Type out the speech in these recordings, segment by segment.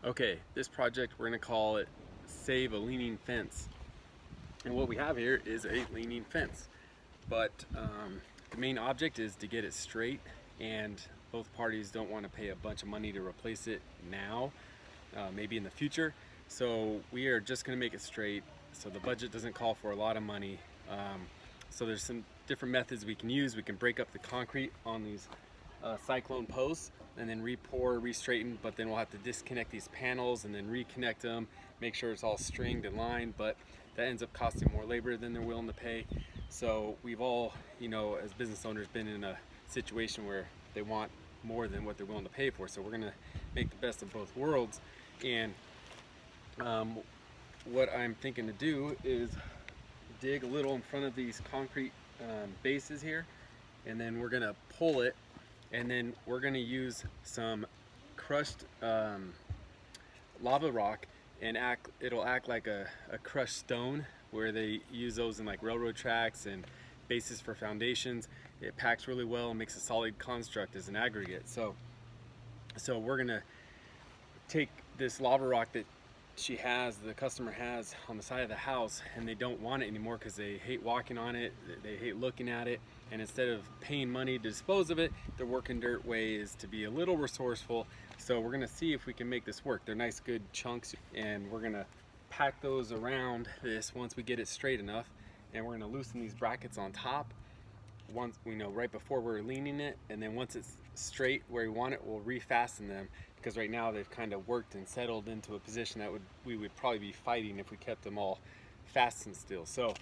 Okay, this project we're going to call it Save a Leaning Fence. And what we have here is a leaning fence. But the main object is to get it straight, and both parties don't want to pay a bunch of money to replace it now, maybe in the future. So we are just going to make it straight, so the budget doesn't call for a lot of money. So there's some different methods we can use. We can break up the concrete on these cyclone posts and then re-pour, re-straighten, but then we'll have to disconnect these panels and then reconnect them, make sure it's all stringed and lined, but that ends up costing more labor than they're willing to pay. So we've all, as business owners, been in a situation where they want more than what they're willing to pay for. So we're gonna make the best of both worlds. And what I'm thinking to do is dig a little in front of these concrete bases here, and then we're gonna pull it, and then we're gonna use some crushed lava rock, and it'll act like a crushed stone, where they use those in like railroad tracks and bases for foundations. It packs really well and makes a solid construct as an aggregate. So we're gonna take this lava rock that the customer has on the side of the house, and they don't want it anymore because they hate walking on it, they hate looking at it, and instead of paying money to dispose of it, their working dirt way is to be a little resourceful. So we're gonna see if we can make this work. They're nice good chunks, and we're gonna pack those around this once we get it straight enough, and we're gonna loosen these brackets on top once right before we're leaning it, and then once it's straight where we want it, we'll refasten them, because right now they've kind of worked and settled into a position that we would probably be fighting if we kept them all fastened still. So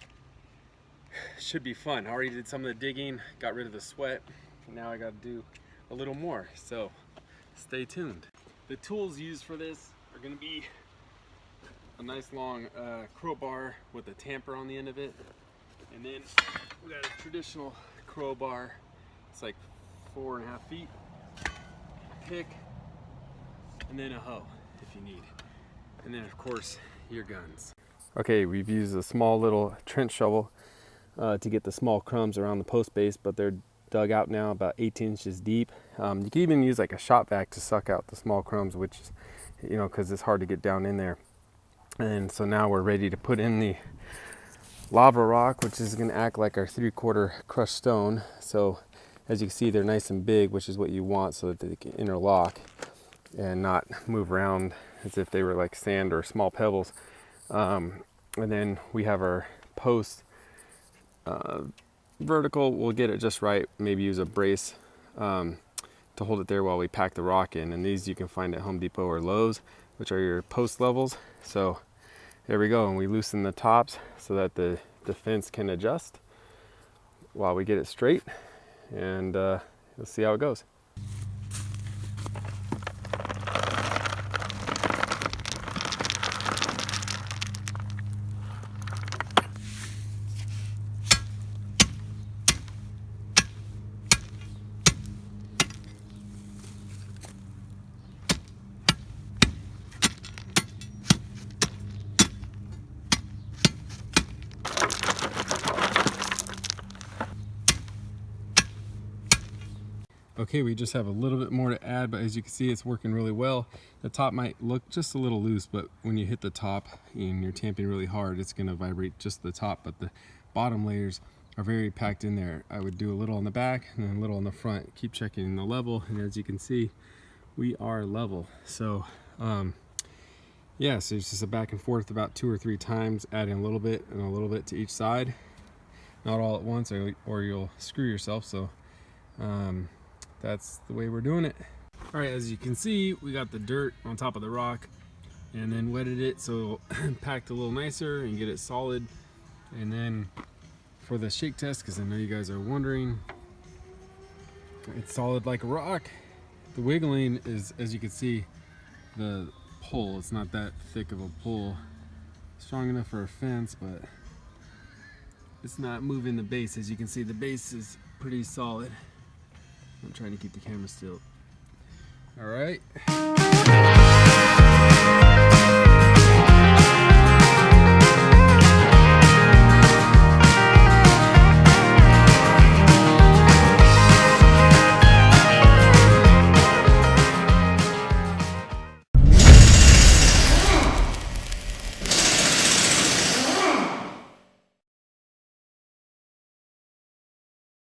should be fun. I already did some of the digging, got rid of the sweat. Now I got to do a little more, so stay tuned. The tools used for this are going to be a nice long crowbar with a tamper on the end of it, and then we got a traditional crowbar. It's like 4.5 feet, pick, and then a hoe if you need, and then of course your guns. Okay, we've used a small little trench shovel to get the small crumbs around the post base, but they're dug out now about 18 inches deep. You can even use like a shop vac to suck out the small crumbs, which is, because it's hard to get down in there. And so now we're ready to put in the lava rock, which is going to act like our 3/4 crushed stone. So as you can see, they're nice and big, which is what you want, so that they can interlock and not move around as if they were like sand or small pebbles. And then we have our post vertical. We'll get it just right, maybe use a brace to hold it there while we pack the rock in. And these you can find at Home Depot or Lowe's, which are your post levels. So there we go, and we loosen the tops so that the fence can adjust while we get it straight, and you'll see how it goes. Okay, we just have a little bit more to add, but as you can see, it's working really well. The top might look just a little loose, but when you hit the top and you're tamping really hard, it's going to vibrate just the top, but the bottom layers are very packed in there. I would do a little on the back and then a little on the front. Keep checking the level, and as you can see, we are level. So yeah, so it's just a back and forth about 2 or 3 times, adding a little bit and a little bit to each side, not all at once, or you'll screw yourself. So that's the way we're doing it. All right, as you can see, we got the dirt on top of the rock and then wetted it so packed a little nicer and get it solid. And then for the shake test, because I know you guys are wondering, it's solid like a rock. The wiggling is, as you can see, the pull, it's not that thick of a pull. Strong enough for a fence, but it's not moving the base. As you can see, the base is pretty solid. I'm trying to keep the camera still. All right.